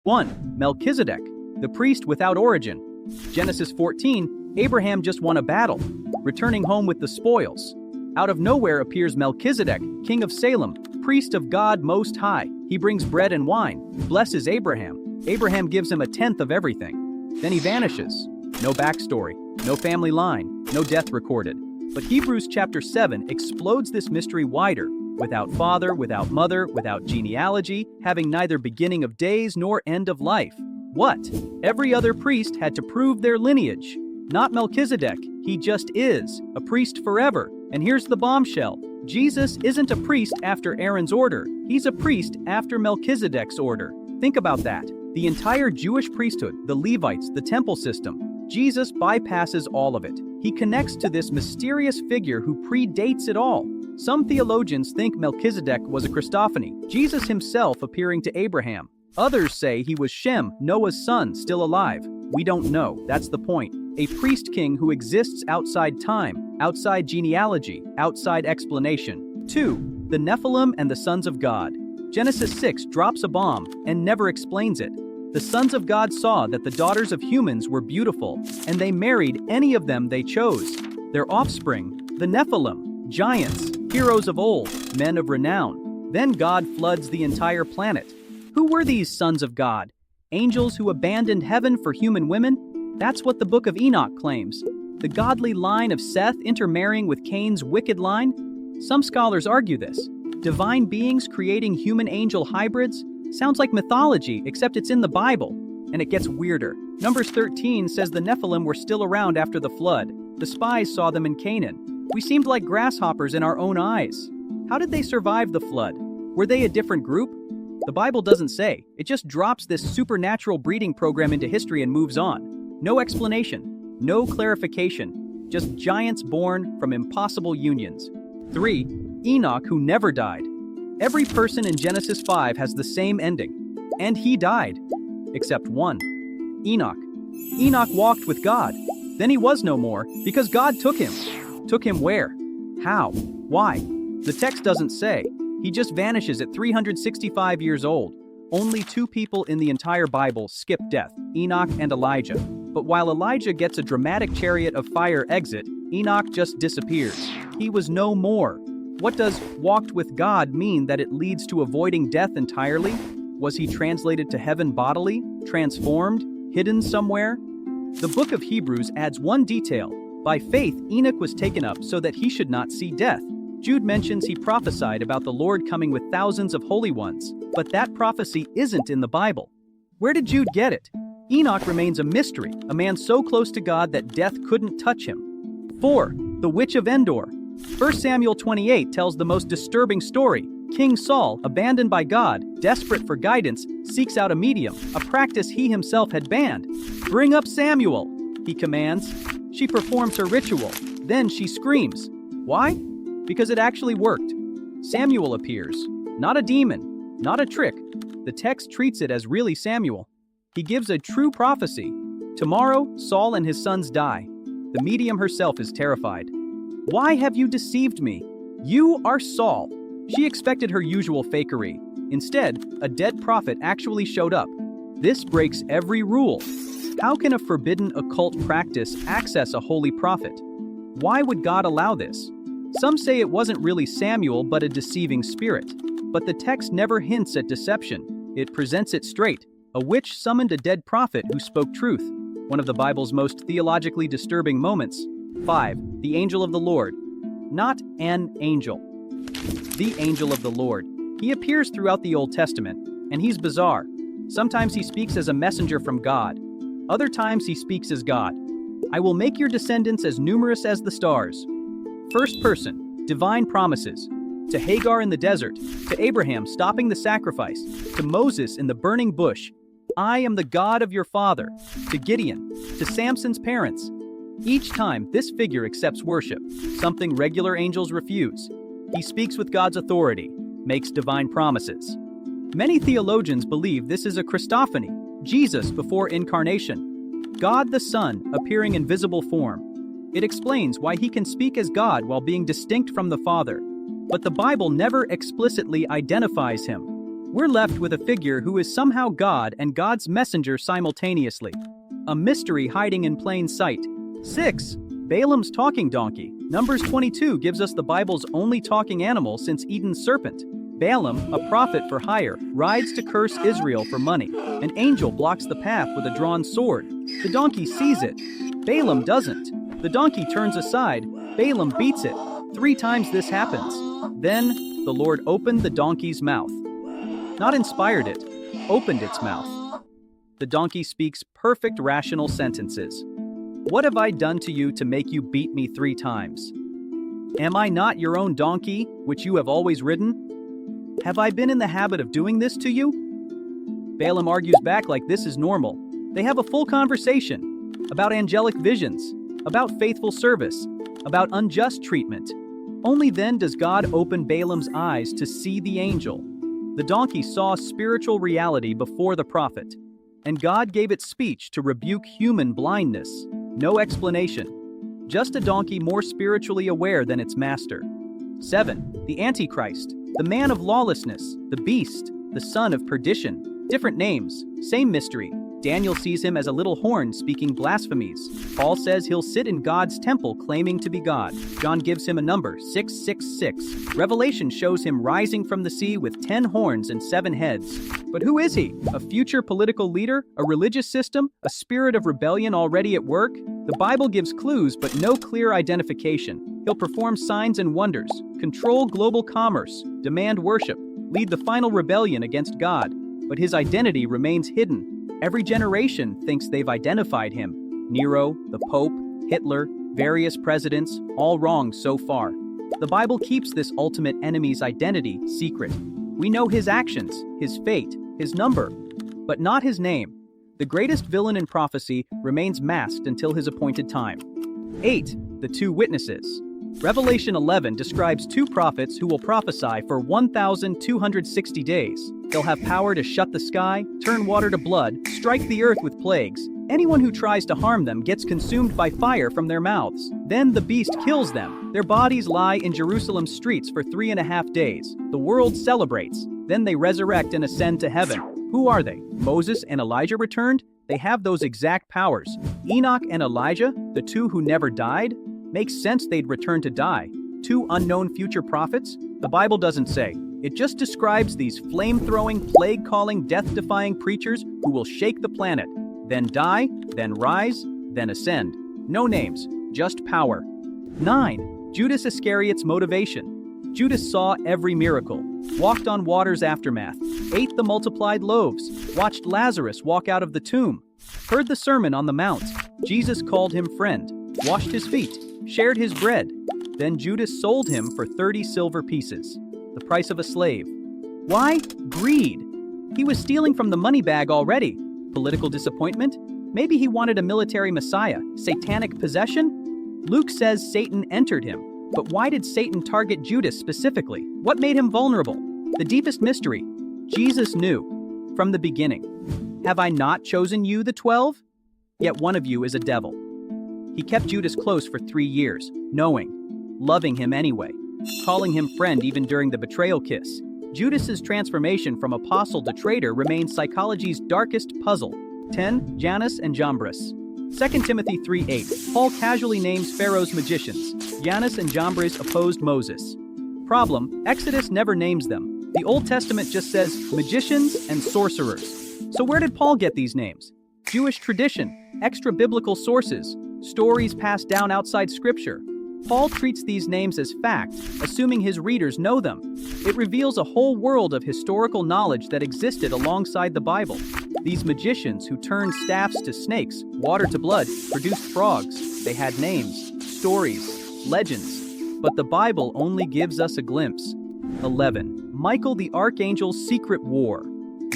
1. Melchizedek, the priest without origin. Genesis 14, Abraham just won a battle, returning home with the spoils. Out of nowhere appears Melchizedek, king of Salem, priest of God Most High. He brings bread and wine, blesses Abraham. Abraham gives him a tenth of everything. Then he vanishes. No backstory, no family line, no death recorded. But Hebrews chapter 7 explodes this mystery wider. Without father, without mother, without genealogy, having neither beginning of days nor end of life. What? Every other priest had to prove their lineage. Not Melchizedek, he just is, a priest forever. And here's the bombshell. Jesus isn't a priest after Aaron's order, he's a priest after Melchizedek's order. Think about that. The entire Jewish priesthood, the Levites, the temple system. Jesus bypasses all of it. He connects to this mysterious figure who predates it all. Some theologians think Melchizedek was a Christophany, Jesus himself appearing to Abraham. Others say he was Shem, Noah's son, still alive. We don't know, that's the point. A priest king who exists outside time, outside genealogy, outside explanation. 2. The Nephilim and the sons of God. Genesis 6 drops a bomb and never explains it. The sons of God saw that the daughters of humans were beautiful, and they married any of them they chose. Their offspring, the Nephilim, giants, heroes of old, men of renown. Then God floods the entire planet. Who were these sons of God? Angels who abandoned heaven for human women? That's what the book of Enoch claims. The godly line of Seth intermarrying with Cain's wicked line? Some scholars argue this. Divine beings creating human-angel hybrids? Sounds like mythology, except it's in the Bible. And it gets weirder. Numbers 13 says the Nephilim were still around after the flood. The spies saw them in Canaan. We seemed like grasshoppers in our own eyes. How did they survive the flood? Were they a different group? The Bible doesn't say. It just drops this supernatural breeding program into history and moves on. No explanation, no clarification, just giants born from impossible unions. 3. Enoch, who never died. Every person in Genesis 5 has the same ending. And he died. Except one. Enoch. Enoch walked with God. Then he was no more, because God took him. Took him where? How? Why? The text doesn't say. He just vanishes at 365 years old. Only 2 people in the entire Bible skip death, Enoch and Elijah. But while Elijah gets a dramatic chariot of fire exit, Enoch just disappears. He was no more. What does walked with God mean that it leads to avoiding death entirely? Was he translated to heaven bodily, transformed, hidden somewhere? The book of Hebrews adds one detail. By faith, Enoch was taken up so that he should not see death. Jude mentions he prophesied about the Lord coming with thousands of holy ones, but that prophecy isn't in the Bible. Where did Jude get it? Enoch remains a mystery, a man so close to God that death couldn't touch him. 4. The Witch of Endor. 1 Samuel 28 tells the most disturbing story. King Saul, abandoned by God, desperate for guidance, seeks out a medium, a practice he himself had banned. "Bring up Samuel," he commands. She performs her ritual. Then she screams. Why? Because it actually worked. Samuel appears. Not a demon, not a trick. The text treats it as really Samuel. He gives a true prophecy. Tomorrow, Saul and his sons die. The medium herself is terrified. "Why have you deceived me? You are Saul." She expected her usual fakery. Instead, a dead prophet actually showed up. This breaks every rule. How can a forbidden occult practice access a holy prophet? Why would God allow this? Some say it wasn't really Samuel but a deceiving spirit. But the text never hints at deception. It presents it straight. A witch summoned a dead prophet who spoke truth. One of the Bible's most theologically disturbing moments. 5. The angel of the Lord. Not an angel. The angel of the Lord. He appears throughout the Old Testament, and he's bizarre. Sometimes he speaks as a messenger from God. Other times he speaks as God. "I will make your descendants as numerous as the stars." First person, divine promises. To Hagar in the desert, to Abraham stopping the sacrifice, to Moses in the burning bush. "I am the God of your father." To Gideon, to Samson's parents. Each time, this figure accepts worship, something regular angels refuse. He speaks with God's authority, makes divine promises. Many theologians believe this is a Christophany, Jesus before incarnation. God the Son appearing in visible form. It explains why he can speak as God while being distinct from the Father. But the Bible never explicitly identifies him. We're left with a figure who is somehow God and God's messenger simultaneously. A mystery hiding in plain sight. 6. Balaam's talking donkey. Numbers 22 gives us the Bible's only talking animal since Eden's serpent. Balaam, a prophet for hire, rides to curse Israel for money. An angel blocks the path with a drawn sword. The donkey sees it. Balaam doesn't. The donkey turns aside. Balaam beats it. 3 times this happens. Then, the Lord opened the donkey's mouth. Not inspired it, opened its mouth. The donkey speaks perfect rational sentences. What have I done to you to make you beat me 3 times? Am I not your own donkey, which you have always ridden? Have I been in the habit of doing this to you? Balaam argues back like this is normal. They have a full conversation about angelic visions, about faithful service, about unjust treatment. Only then does God open Balaam's eyes to see the angel. The donkey saw spiritual reality before the prophet, and God gave it speech to rebuke human blindness. No explanation. Just a donkey more spiritually aware than its master. 7. The Antichrist, the man of lawlessness, the beast, the son of perdition. Different names, same mystery. Daniel sees him as a little horn speaking blasphemies. Paul says he'll sit in God's temple claiming to be God. John gives him a number, 666. Revelation shows him rising from the sea with 10 horns and 7 heads. But who is he? A future political leader? A religious system? A spirit of rebellion already at work? The Bible gives clues but no clear identification. He'll perform signs and wonders, control global commerce, demand worship, lead the final rebellion against God. But his identity remains hidden. Every generation thinks they've identified him. Nero, the Pope, Hitler, various presidents, all wrong so far. The Bible keeps this ultimate enemy's identity secret. We know his actions, his fate, his number, but not his name. The greatest villain in prophecy remains masked until his appointed time. 8. The 2 witnesses. Revelation 11 describes 2 prophets who will prophesy for 1,260 days. They'll have power to shut the sky, turn water to blood, strike the earth with plagues. Anyone who tries to harm them gets consumed by fire from their mouths. Then the beast kills them. Their bodies lie in Jerusalem's streets for 3.5 days. The world celebrates. Then they resurrect and ascend to heaven. Who are they? Moses and Elijah returned? They have those exact powers. Enoch and Elijah, the 2 who never died? Makes sense they'd return to die. 2 unknown future prophets? The Bible doesn't say. It just describes these flame-throwing, plague-calling, death-defying preachers who will shake the planet, then die, then rise, then ascend. No names, just power. 9. Judas Iscariot's motivation. Judas saw every miracle, walked on water's aftermath, ate the multiplied loaves, watched Lazarus walk out of the tomb, heard the Sermon on the Mount. Jesus called him friend, washed his feet, shared his bread. Then Judas sold him for 30 silver pieces, the price of a slave. Why? Greed. He was stealing from the money bag already. Political disappointment? Maybe he wanted a military messiah. Satanic possession? Luke says Satan entered him. But why did Satan target Judas specifically? What made him vulnerable? The deepest mystery. Jesus knew from the beginning. Have I not chosen you, the 12? Yet one of you is a devil. He kept Judas close for 3 years, knowing, loving him anyway, calling him friend even during the betrayal kiss. Judas's transformation from apostle to traitor remains psychology's darkest puzzle. 10. Jannes and Jambres. 2 Timothy 3:8. Paul casually names Pharaoh's magicians. Jannes and Jambres opposed Moses. Problem: Exodus never names them. The Old Testament just says magicians and sorcerers. So where did Paul get these names? Jewish tradition, extra-biblical sources, stories passed down outside Scripture. Paul treats these names as fact, assuming his readers know them. It reveals a whole world of historical knowledge that existed alongside the Bible. These magicians who turned staffs to snakes, water to blood, produced frogs. They had names, stories, legends. But the Bible only gives us a glimpse. 11. Michael the Archangel's secret war.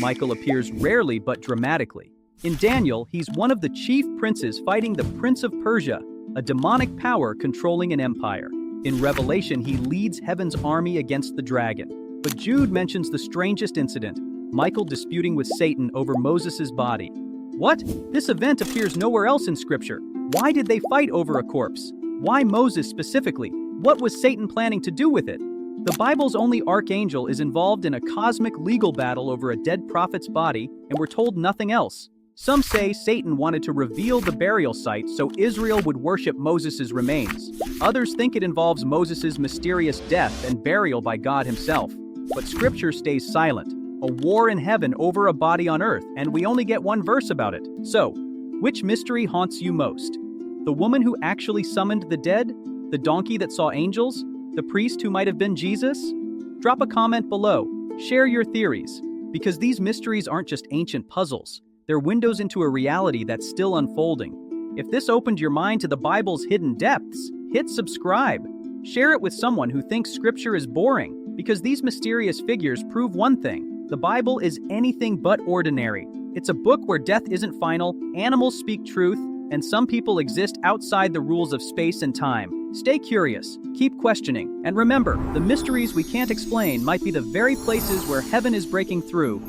Michael appears rarely but dramatically. In Daniel, he's one of the chief princes fighting the Prince of Persia, a demonic power controlling an empire. In Revelation, he leads heaven's army against the dragon. But Jude mentions the strangest incident, Michael disputing with Satan over Moses' body. What? This event appears nowhere else in Scripture. Why did they fight over a corpse? Why Moses specifically? What was Satan planning to do with it? The Bible's only archangel is involved in a cosmic legal battle over a dead prophet's body, and we're told nothing else. Some say Satan wanted to reveal the burial site so Israel would worship Moses' remains. Others think it involves Moses' mysterious death and burial by God himself. But scripture stays silent. A war in heaven over a body on earth, and we only get one verse about it. So, which mystery haunts you most? The woman who actually summoned the dead? The donkey that saw angels? The priest who might have been Jesus? Drop a comment below. Share your theories, because these mysteries aren't just ancient puzzles. They're windows into a reality that's still unfolding. If this opened your mind to the Bible's hidden depths, hit subscribe. Share it with someone who thinks scripture is boring, because these mysterious figures prove one thing: the Bible is anything but ordinary. It's a book where death isn't final, animals speak truth, and some people exist outside the rules of space and time. Stay curious, keep questioning, and remember, the mysteries we can't explain might be the very places where heaven is breaking through.